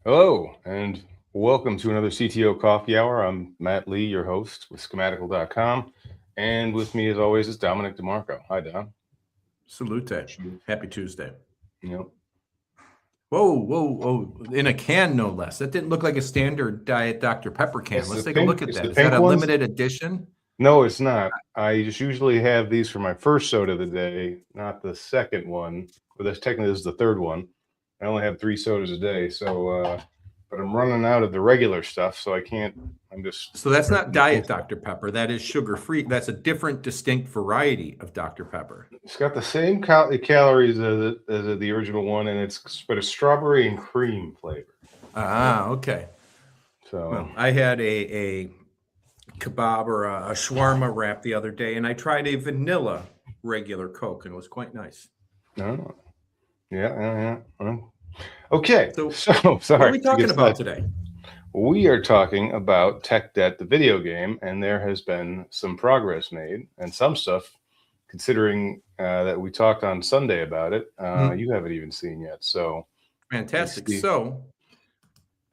Hello, and welcome to another CTO Coffee Hour. I'm Matt Lee, your host with schematical.com. And with me, as always, is Dominic DeMarco. Hi, Dom. Salute. Happy Tuesday. Yep. Whoa. In a can, no less. That didn't look like a standard Diet Dr. Pepper can. It's Let's the take a look pink. at It's that. the Is that pink a ones. limited edition? No, it's not. I just usually have these for my first soda of the day, not the second one. But that's technically this is the third one. I only have 3 sodas a day, but I'm running out of the regular stuff, so I can't. I'm just. So that's not Diet Dr. Pepper. That is sugar-free. That's a different, distinct variety of Dr. Pepper. It's got the same calories as the original one, and it's but a strawberry and cream flavor. Okay. So Well, I had a kebab or a shawarma wrap the other day, and I tried a vanilla regular Coke, and it was quite nice. oh, yeah. Okay, So so sorry. what are we talking about today? We are talking about Tech Debt, the video game, and there has been some progress made and some stuff. Considering that we talked on Sunday about it, you haven't even seen yet. So Fantastic. So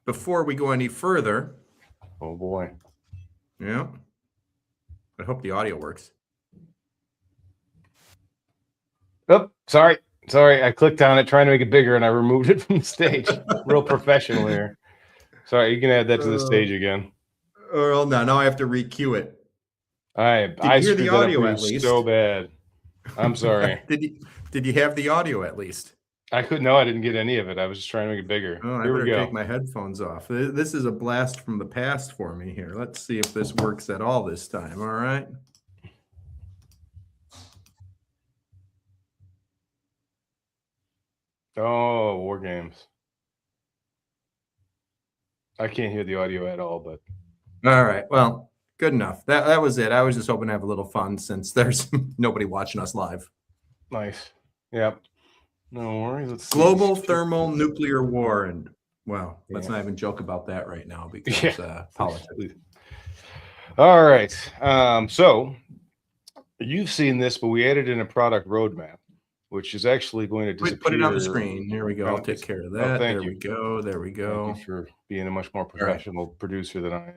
before we go any further, oh boy, yeah, I hope the audio works. Oh, sorry. I clicked on it trying to make it bigger, and I removed it from the stage. Real professional here. Sorry, you can add that to the stage again. Well, now I have to re-cue it. I hear the screwed that audio up at least? so bad. I'm sorry. Did you have the audio at least? I didn't get any of it. I was just trying to make it bigger. Oh, Here I we better go. take my headphones off. This is a blast from the past for me here. Let's see if this works at all this time. All right. Oh, war games. I can't hear the audio at all, but all right. Well, good enough. That was it. I was just hoping to have a little fun since there's nobody watching us live. Nice. Yep. No worries. Let's see. Global thermal nuclear war, and well, let's not even joke about that right now because politics. All right. So you've seen this, but we added in a product roadmap, which is actually going to disappear. Put it on the screen. Here we go. I'll take care of that. There we go. There we go. Thank you for being a much more professional producer than I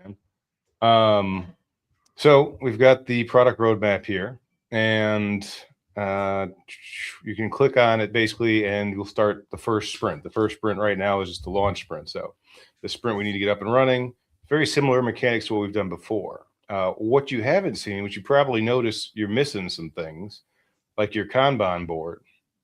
am. So we've got the product roadmap here, and you can click on it basically, and you'll start the first sprint. The first sprint right now is just the launch sprint. So the sprint we need to get up and running. Very similar mechanics to what we've done before. What you haven't seen, which you probably notice you're missing some things, like your Kanban board.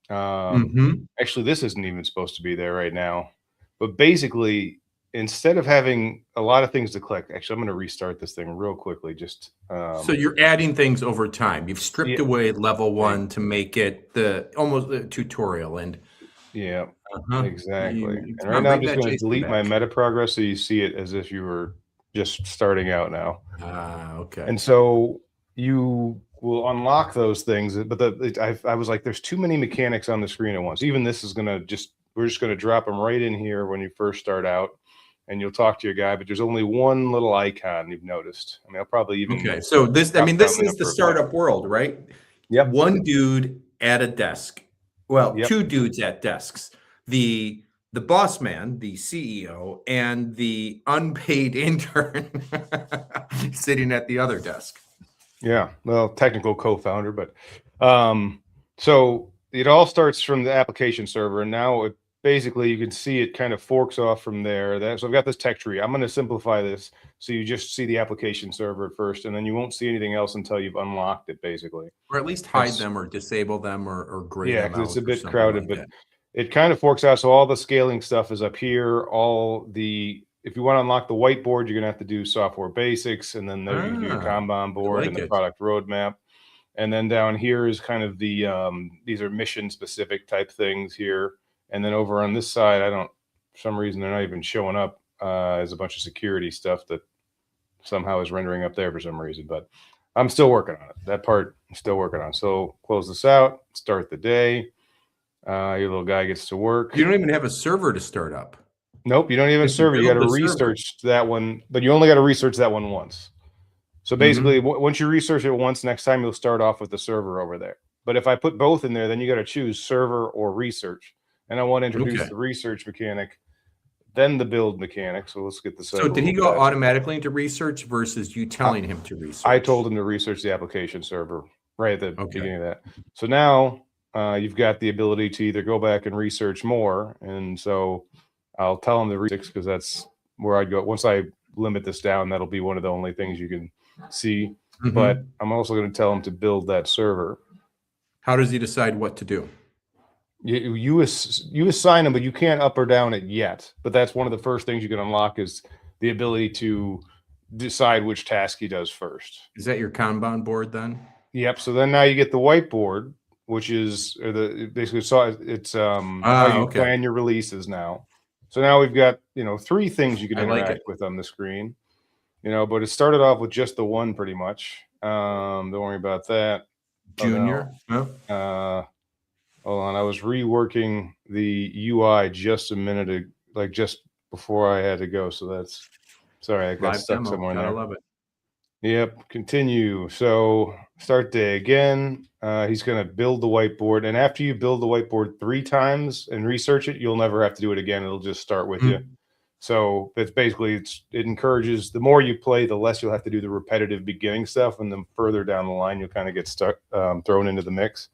Actually, this isn't even supposed to be there right now. But basically, instead of having a lot of things to click, actually, I'm going to restart this thing real quickly. Just so you're adding things over time. You've stripped away level one to make it almost the tutorial. And exactly. And right now, I'm just going to delete my meta progress so you see it as if you were just starting out now. Okay. And so you will unlock those things, but I was like, there's too many mechanics on the screen at once. Even this is we're just going to drop them right in here when you first start out, and you'll talk to your guy, but there's only one little icon you've noticed. I mean, I'll probably even. Okay. So this is the startup world, right? Yep. One dude at a desk. Well, two dudes at desks. The boss man, the CEO, and the unpaid intern sitting at the other desk. Yeah, well, technical co-founder, but so it all starts from the application server, and now basically you can see it kind of forks off from there. So I've got this tech tree. I'm going to simplify this so you just see the application server at first, and then you won't see anything else until you've unlocked it, basically. Or at least hide them or disable them or gray them out. Yeah, because it's a bit crowded, but it kind of forks out. So all the scaling stuff is up here. If you want to unlock the whiteboard, you're going to have to do software basics, and then there you can do your Kanban board and the product roadmap. And then down here is kind of these are mission specific type things here. And then over on this side, for some reason, they're not even showing up as a bunch of security stuff that somehow is rendering up there for some reason. But I'm still working on it. That part I'm still working on. So close this out, start the day. Your little guy gets to work. You don't even have a server to start up. Nope, you don't even have a server. You got to research that one, but you only got to research that one once. So basically, once you research it once, next time you'll start off with the server over there. But if I put both in there, then you got to choose server or research. And I want to introduce the research mechanic then the build mechanic. So let's get the So cycle. did he go automatically into research versus you telling him to research? I told him to research the application server right at the beginning of that. So now you've got the ability to either go back and research more. And so I'll tell him to research because that's where I'd go. Once I limit this down, that'll be one of the only things you can see. But I'm also going to tell him to build that server. How does he decide what to do? You assign him, but you can't up or down it yet. But that's one of the first things you can unlock is the ability to decide which task he does first. Is that your Kanban board then? Yep. So then now you get the whiteboard, which is basically it's how you plan your releases now. So now we've got 3 things you can interact with on the screen. But it started off with just the one pretty much. Don't worry about that. Junior. Hold on, I was reworking the UI just a minute, like just before I had to go. So that's sorry, I got stuck somewhere in there. I love it. Yep, continue. So start day again. He's going to build the whiteboard, and after you build the whiteboard 3 times and research it, you'll never have to do it again. It'll just start with you. So it's basically it encourages the more you play, the less you'll have to do the repetitive beginning stuff, and then further down the line you'll kind of get stuck thrown into the mix.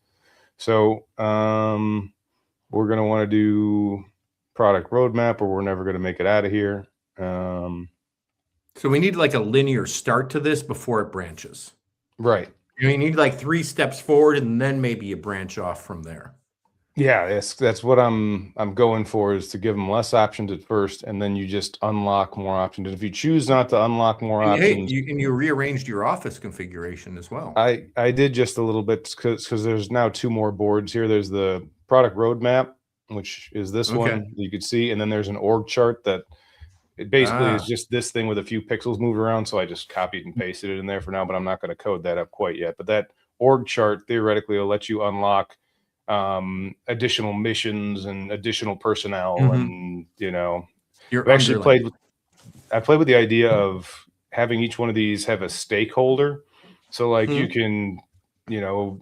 So we're going to want to do product roadmap, or we're never going to make it out of here. So we need like a linear start to this before it branches. Right. You need like 3 steps forward, and then maybe you branch off from there. Yeah, that's what I'm going for, is to give them less options at first, and then you just unlock more options. And if you choose not to unlock more options, you rearranged your office configuration as well. I did just a little bit because there's now 2 more boards here. There's the product roadmap, which is this one you could see, and then there's an org chart that it basically is just this thing with a few pixels moved around. So I just copied and pasted it in there for now, but I'm not going to code that up quite yet. But that org chart theoretically will let you unlock additional missions and additional personnel. And I played with the idea of having each one of these have a stakeholder, so like you can do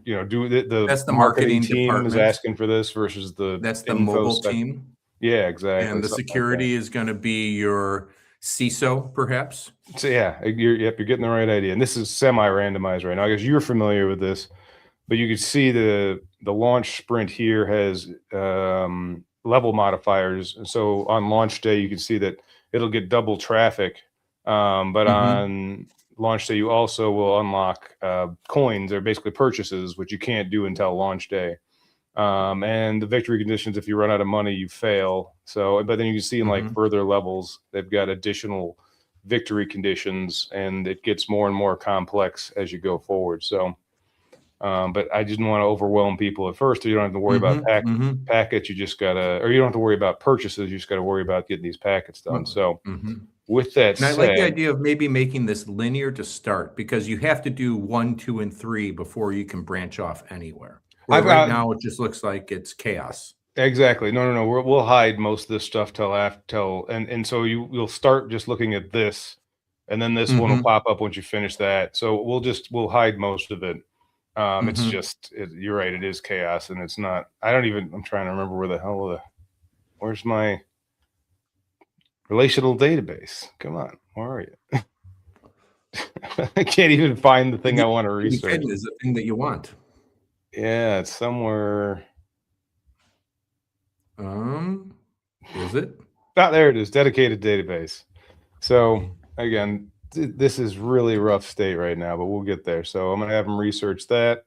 the marketing team department is asking for this versus that's the mobile team. Yeah, exactly. And the security is going to be your CISO, perhaps. So yeah, you're getting the right idea. And this is semi-randomized right now. I guess you're familiar with this. But you can see the launch sprint here has level modifiers. So on launch day, you can see that it'll get double traffic. But on launch day, you also will unlock coins, or basically purchases, which you can't do until launch day. And the victory conditions, if you run out of money, you fail. So, but then you can see in like further levels, they've got additional victory conditions, and it gets more and more complex as you go forward. So. But I didn't want to overwhelm people at first. So you don't have to worry about packets. You just gotta, or you don't have to worry about purchases. You just got to worry about getting these packets done. So with that said, I like the idea of maybe making this linear to start, because you have to do 1, 2, and 3 before you can branch off anywhere. Right now, it just looks like it's chaos. Exactly. No. We'll hide most of this stuff and so you'll start just looking at this, and then this one will pop up once you finish that. So we'll hide most of it. It's just, you're right. It is chaos, and it's not, I'm trying to remember where's my relational database? Come on. Where are you? I can't even find the thing I want to research. Is the thing that you want. Yeah, it's somewhere. Is it? There it is. Dedicated database. So again, this is really rough state right now, but we'll get there. So I'm going to have him research that,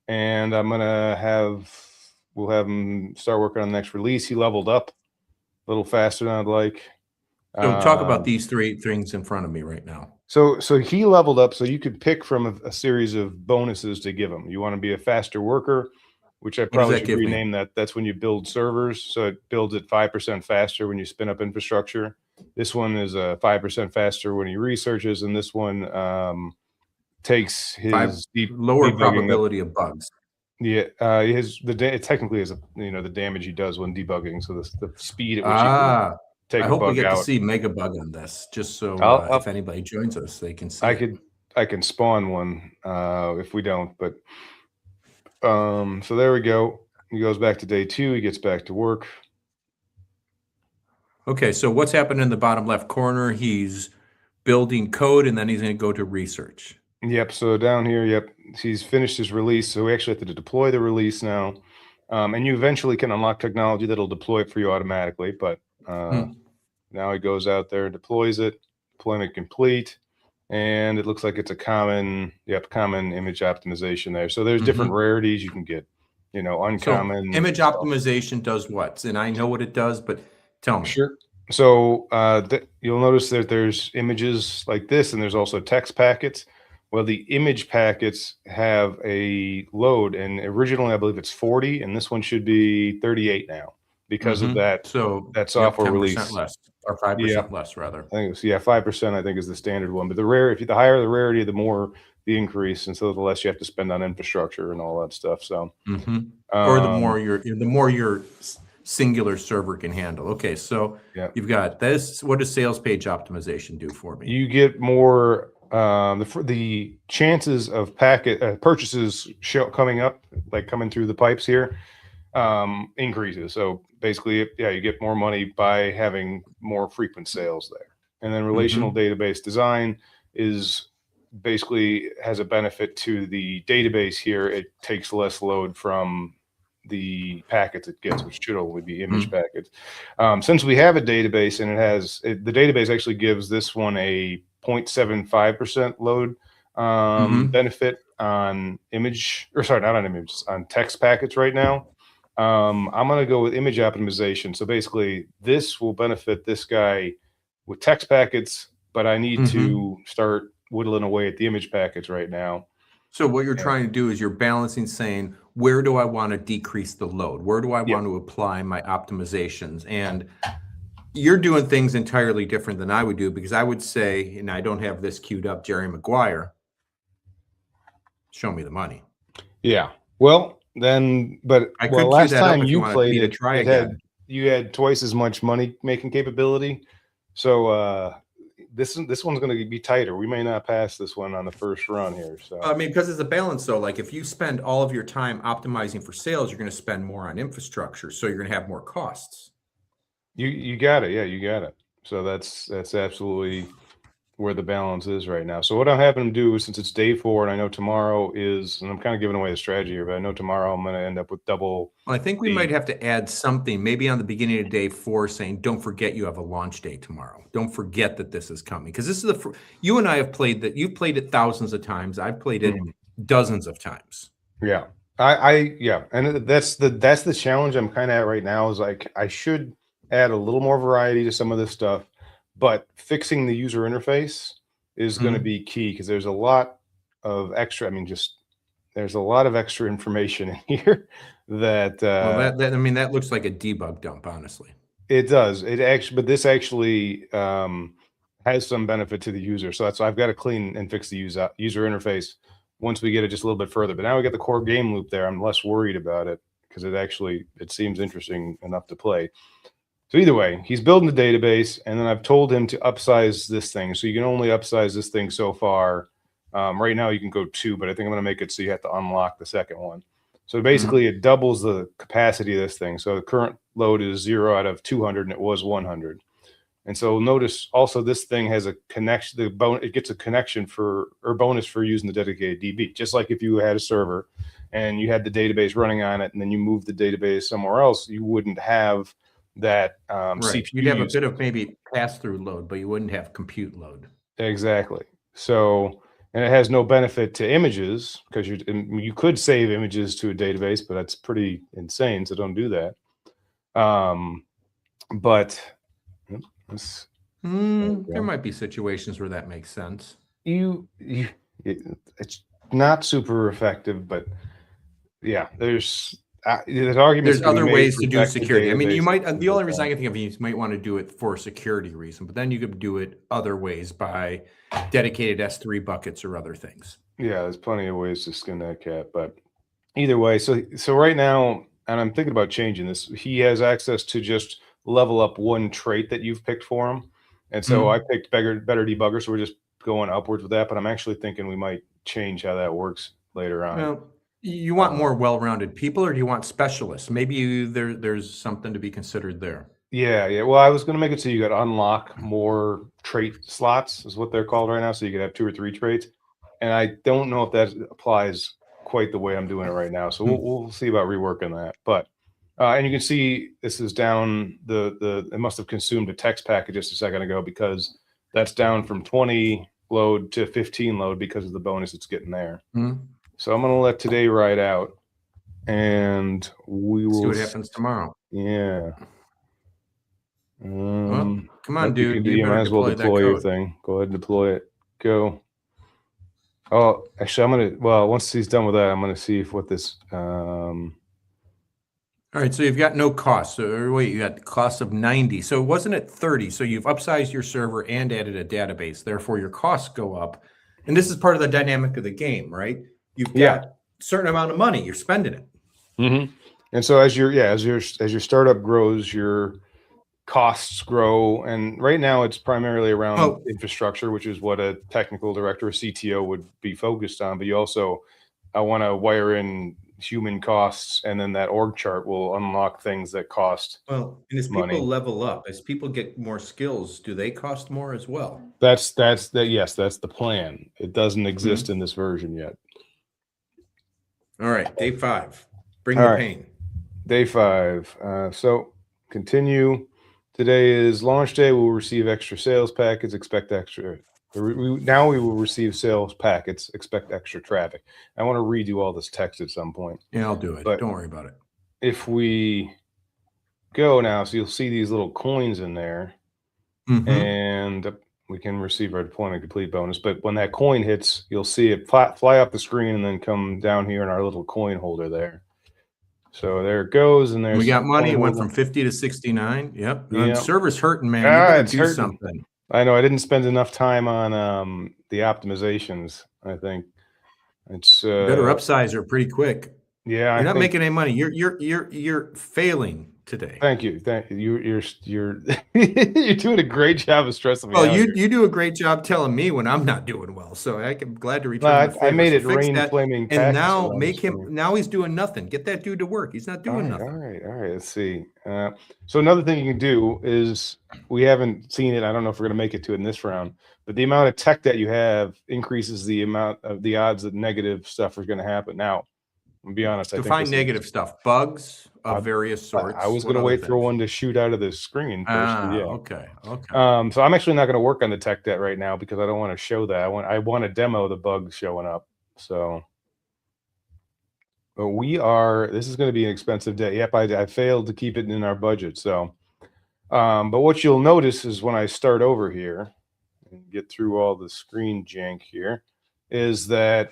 and we'll have him start working on the next release. He leveled up a little faster than I'd like. So talk about these 3 things in front of me right now. So he leveled up. So you could pick from a series of bonuses to give him. You want to be a faster worker, which I probably should rename that. That's when you build servers. So it builds at 5% faster when you spin up infrastructure. This one is 5% faster when he researches, and this one takes his lower probability of bugs. Yeah, it technically is the damage he does when debugging. So the speed at which he can take I a hope bug we get out. to see mega bug on this, just so if anybody joins us, they can see. I can spawn one if we don't, but so there we go. He goes back to day 2. He gets back to work. Okay, so what's happened in the bottom left corner? He's building code and then he's going to go to research. Yep. So down here, yep, he's finished his release. So we actually have to deploy the release now. And you eventually can unlock technology that'll deploy it for you automatically. But now he goes out there and deploys it, deployment complete. And it looks like it's a common image optimization there. So there's different rarities you can get, uncommon. So image optimization does what? And I know what it does, but tell me. Sure. So you'll notice that there's images like this, and there's also text packets. Well, the image packets have a load, and originally I believe it's 40, and this one should be 38 now because of that. So that software 10% release less, or 5% less, rather. I think it's 5%. I think is the standard one. But the higher the rarity, the more the increase, and so the less you have to spend on infrastructure and all that stuff. So, or the more your singular server can handle. Okay, so you've got this. What does sales page optimization do for me? You get more. The chances of packet purchases coming up, like coming through the pipes here, increases. So basically, you get more money by having more frequent sales there. And then relational database design is basically has a benefit to the database here. It takes less load from the packets it gets, which should only be image packets. Since we have a database and the database actually gives this one a 0.75% load benefit on on text packets right now. I'm going to go with image optimization. So basically this will benefit this guy with text packets, but I need to start whittling away at the image packets right now. So what you're trying to do is you're balancing, saying, where do I want to decrease the load? Where do I want to apply my optimizations? And you're doing things entirely different than I would do, because I would say, and I don't have this queued up, Jerry Maguire, show me the money. Yeah. Well, then, but I could last time you played it, try again. You had twice as much money making capability. So this one's going to be tighter. We may not pass this one on the first run here. So I mean, because it's a balance, though. Like if you spend all of your time optimizing for sales, you're going to spend more on infrastructure, so you're going to have more costs. You got it. Yeah, you got it. So that's absolutely where the balance is right now. So what I'm having to do, since it's day 4, and I know tomorrow is, and I'm kind of giving away the strategy here, but I know tomorrow I'm going to end up with double. Well, I think we might have to add something, maybe on the beginning of day 4, saying, don't forget you have a launch day tomorrow. Don't forget that this is coming. Because this is you and I have played that. You've played it thousands of times. I've played it dozens of times. Yeah. And that's the challenge I'm kind of at right now, is like, I should add a little more variety to some of this stuff, but fixing the user interface is going to be key, because there's a lot of extra. I mean, there's a lot of extra information in here that. That looks like a debug dump, honestly. It does. But this actually has some benefit to the user. So I've got to clean and fix the user interface once we get it just a little bit further. But now we got the core game loop there. I'm less worried about it, because it seems interesting enough to play. So either way, he's building the database, and then I've told him to upsize this thing. So you can only upsize this thing so far. Right now you can go 2, but I think I'm going to make it so you have to unlock the second one. So basically it doubles the capacity of this thing. So the current load is 0 out of 200, and it was 100. And so notice also this thing has a connection. It gets a connection bonus for using the dedicated DB. Just like if you had a server and you had the database running on it, and then you move the database somewhere else, you wouldn't have that CPU. You'd have a bit of maybe pass-through load, but you wouldn't have compute load. Exactly. So, and it has no benefit to images, because you could save images to a database, but that's pretty insane. So don't do that. But there might be situations where that makes sense. It's not super effective, but yeah, there's arguments. There's other ways to do security. I mean, you might. The only reason I can think of is you might want to do it for a security reason, but then you could do it other ways by dedicated S3 buckets or other things. Yeah, there's plenty of ways to skin that cat, but either way. So right now, and I'm thinking about changing this. He has access to just level up one trait that you've picked for him, and so I picked better debugger. So we're just going upwards with that. But I'm actually thinking we might change how that works later on. Well, you want more well-rounded people, or do you want specialists? Maybe there's something to be considered there. Yeah. Well, I was going to make it so you could unlock more trait slots, is what they're called right now. So you could have 2 or 3 traits. And I don't know if that applies quite the way I'm doing it right now. So we'll see about reworking that. But and you can see this is down it must have consumed a text packet just a second ago, because that's down from 20 load to 15 load because of the bonus it's getting there. So I'm going to let today ride out, and we will see what happens tomorrow. Yeah. Well, come on, You dude. You might better as well deploy that deploy your code. thing. Go ahead and deploy it. Go. Oh, actually, once he's done with that, I'm gonna see if what this. All right, so you've got no cost. So wait, you got cost of 90. So it wasn't at 30. So you've upsized your server and added a database. Therefore, your costs go up. And this is part of the dynamic of the game, right? You've got a certain amount of money. You're spending it. Mm-hmm. And so as your startup grows, your costs grow. And right now it's primarily around infrastructure, which is what a technical director or CTO would be focused on. But you also, I want to wire in human costs, and then that org chart will unlock things that cost and as money. people level up, as people get more skills, do they cost more as well? That's the plan. It doesn't exist in this version yet. All right, day 5. Bring the pain. Day 5. So continue. Today is launch day. We'll receive extra sales packets. Expect extra. Now we will receive sales packets. Expect extra traffic. I want to redo all this text at some point. Yeah, I'll do it. But don't worry about it. If we go now, so you'll see these little coins in there, and we can receive our deployment complete bonus. But when that coin hits, you'll see it fly up the screen and then come down here in our little coin holder there. So there it goes, and we got money. It went from 50 to 69. Yep. Yeah. Server's hurting, man. You better do something. I know. I didn't spend enough time on the optimizations. I think it's better upsize her pretty quick. Yeah, you're not making any money. You're failing today. Thank you. You're you're doing a great job of stressing me out. Well, you do a great job telling me when I'm not doing well. So I'm glad to return the favor. I made it rain flaming and now make him. Now he's doing nothing. Get that dude to work. He's not doing nothing. All right. Let's see. So another thing you can do is, we haven't seen it. I don't know if we're going to make it to it in this round, but the amount of tech that you have increases the amount of the odds that negative stuff is going to happen. Now, I'll be honest. Define negative stuff. Bugs of various sorts. I was going to wait for one to shoot out of the screen first. Okay. So I'm actually not going to work on the tech debt right now, because I don't want to show that. I want to demo the bugs showing up. So, but this is going to be an expensive day. Yep, I failed to keep it in our budget. So, but what you'll notice is when I start over here and get through all the screen jank here, is that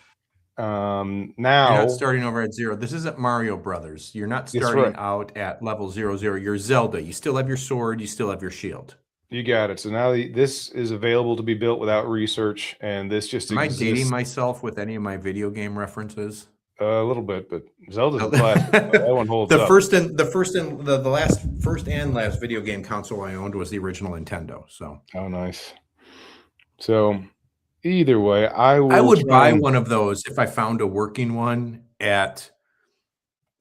now you're not starting over at 0. This isn't Mario Brothers. You're not starting out at level 0. You're Zelda. You still have your sword. You still have your shield. You got it. So now this is available to be built without research, and this just Am I dating myself with any of my video game references? A little bit, but Zelda's a classic. That one holds the up. First and last video game console I owned was the original Nintendo. So nice. So either way, I would buy one of those if I found a working one at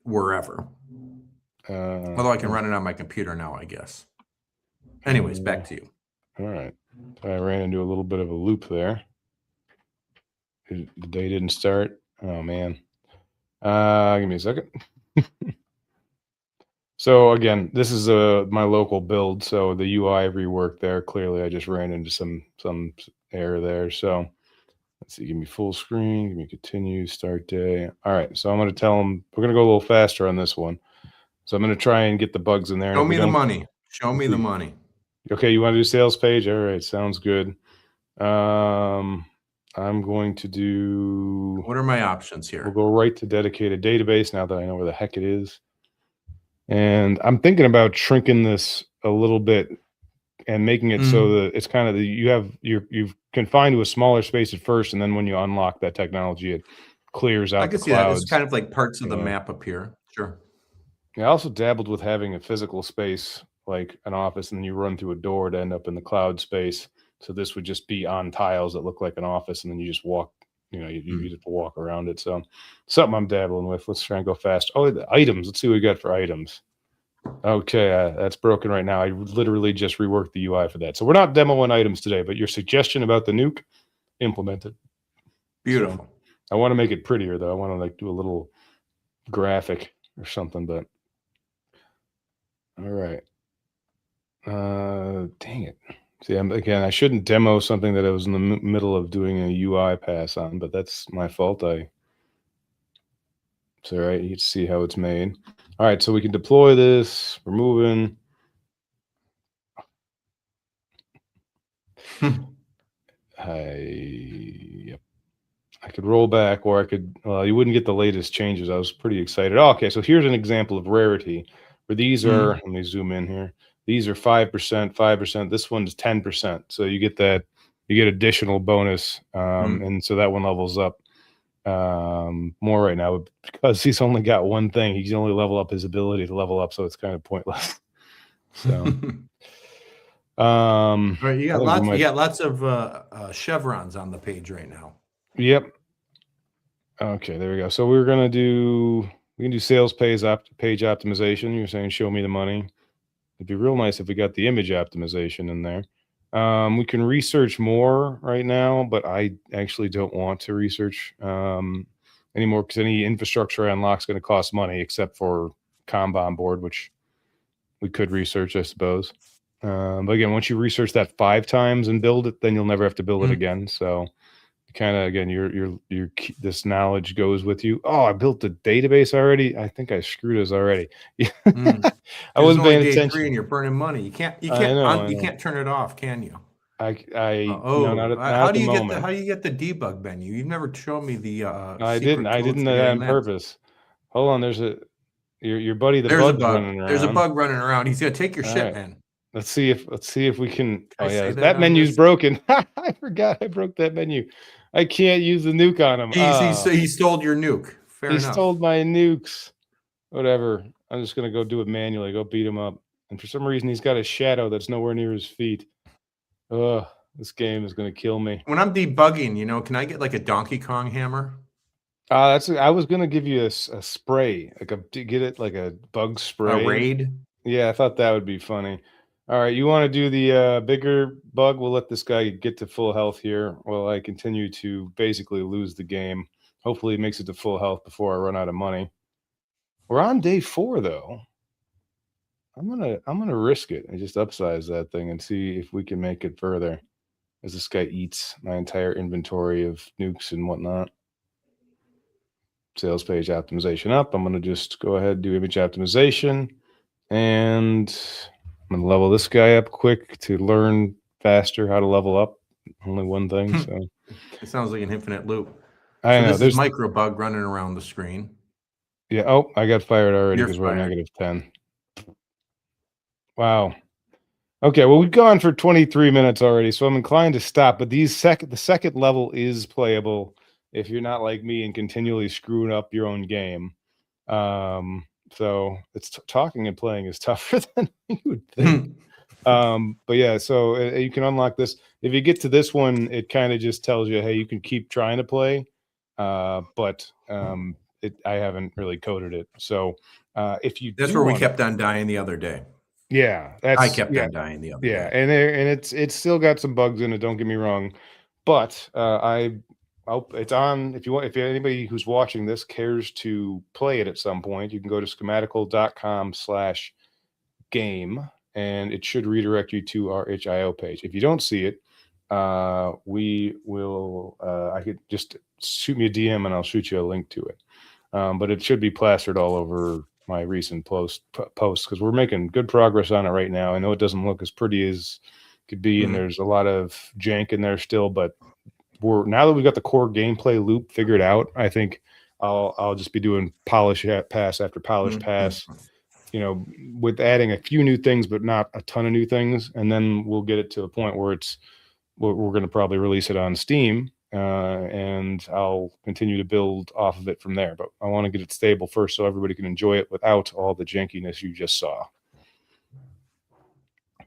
wherever. Although I can run it on my computer now, I guess. Anyways, back to you. All right. I ran into a little bit of a loop there. The day didn't start. Oh, man. Give me a second. So again, this is my local build. So the UI reworked there. Clearly, I just ran into some error there. So let's see. Give me full screen. Give me continue. Start day. All right. So I'm going to tell them we're going to go a little faster on this one. So I'm going to try and get the bugs in there. Show me the money. Show me the money. Okay. You want to do sales page? All right. Sounds good. I'm going to do. What are my options here? We'll go right to dedicated database now that I know where the heck it is. And I'm thinking about shrinking this a little bit and making it so that it's kind of you've confined to a smaller space at first, and then when you unlock that technology, it clears out. I can see that. It's kind of like parts of the map appear. Sure. I also dabbled with having a physical space like an office, and then you run through a door to end up in the cloud space. So this would just be on tiles that look like an office, and then you just walk. You have to walk around it. So something I'm dabbling with. Let's try and go fast. Oh, the items. Let's see what we got for items. Okay, that's broken right now. I literally just reworked the UI for that. So we're not demoing items today, but your suggestion about the nuke, implemented. Beautiful. So I want to make it prettier though. I want to like do a little graphic or something, but all right. Dang it. See, again, I shouldn't demo something that I was in the middle of doing a UI pass on, but that's my fault. It's all right. You can see how it's made. All right, so we can deploy this. We're moving. Yep. I could roll back, or I could, well, you wouldn't get the latest changes. I was pretty excited. Oh, okay, so here's an example of rarity where these are, let me zoom in here. These are 5%, 5%. This one's 10%. So you get that, you get additional bonus. And so that one levels up more right now because he's only got one thing. He can only level up his ability to level up. So it's kind of pointless. So, All right, you got lots of chevrons on the page right now. Yep. Okay, there we go. So we can do sales page optimization. You're saying show me the money. It'd be real nice if we got the image optimization in there. We can research more right now, but I actually don't want to research anymore because any infrastructure I unlock is going to cost money, except for Kanban board, which we could research, I suppose. But again, once you research that 5 times and build it, then you'll never have to build it again. So kind of, again, your this knowledge goes with you. Oh, I built a database already. I think I screwed us already. I wasn't paying attention. 3 and you're burning money. You can't turn it off, can you? No, not at the moment. How do you get the debug menu? You've never shown me the I didn't know that on purpose. Hold on, there's your buddy the bug's running around. There's a bug running around. He's gonna take your shit, man. Let's see if we can. Oh yeah, that menu's broken. I forgot I broke that menu. I can't use the nuke on him. He stole your nuke. Fair enough. He stole my nukes. Whatever. I'm just gonna go do it manually. Go beat him up. And for some reason, he's got a shadow that's nowhere near his feet. Ugh, this game is gonna kill me. When I'm debugging, can I get like a Donkey Kong hammer? I was gonna give you a spray, get it like a bug spray. A raid. Yeah, I thought that would be funny. All right, you want to do the bigger bug? We'll let this guy get to full health here while I continue to basically lose the game. Hopefully it makes it to full health before I run out of money. We're on day 4 though. I'm gonna risk it and just upsize that thing and see if we can make it further as this guy eats my entire inventory of nukes and whatnot. Sales page optimization up. I'm gonna just go ahead and do image optimization, and I'm gonna level this guy up quick to learn faster how to level up. Only one thing, so it sounds like an infinite loop. I know there's micro bug running around the screen. Yeah. Oh, I got fired already because we're at -10. Wow. Okay. Well, we've gone for 23 minutes already, so I'm inclined to stop. But the second level is playable if you're not like me and continually screwing up your own game. So it's talking and playing is tougher than you would think. But yeah, so you can unlock this. If you get to this one, it kind of just tells you, hey, you can keep trying to play, but I haven't really coded it. So if you that's where we kept on dying the other day. Yeah, I kept on dying the other day. Yeah, and it's still got some bugs in it. Don't get me wrong, but it's on. If anybody who's watching this cares to play it at some point, you can go to schematical.com/game, and it should redirect you to our itch.io page. If you don't see it, we will. I could just shoot me a DM and I'll shoot you a link to it. But it should be plastered all over my recent posts because we're making good progress on it right now. I know it doesn't look as pretty as could be, and there's a lot of jank in there still, but now that we've got the core gameplay loop figured out, I think I'll just be doing polish pass after polish pass, with adding a few new things, but not a ton of new things. And then we'll get it to a point where we're going to probably release it on Steam. And I'll continue to build off of it from there. But I want to get it stable first so everybody can enjoy it without all the jankiness you just saw.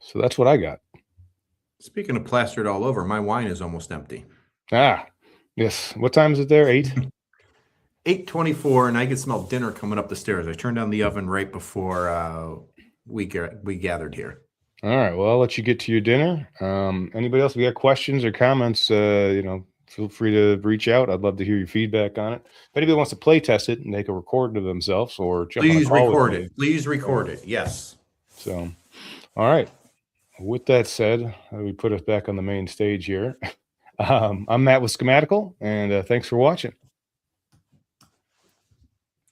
So that's what I got. Speaking of plastered all over, my wine is almost empty. Yes. What time is it there? 8? 8:24, and I can smell dinner coming up the stairs. I turned on the oven right before we gathered here. All right. Well, I'll let you get to your dinner. Anybody else? If you got questions or comments, feel free to reach out. I'd love to hear your feedback on it. If anybody wants to play test it and they can record it themselves or jump on a Please call with record me. it. Please record it. Yes. So, all right. With that said, we put us back on the main stage here. I'm Matt with Schematical, and thanks for watching.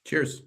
Cheers.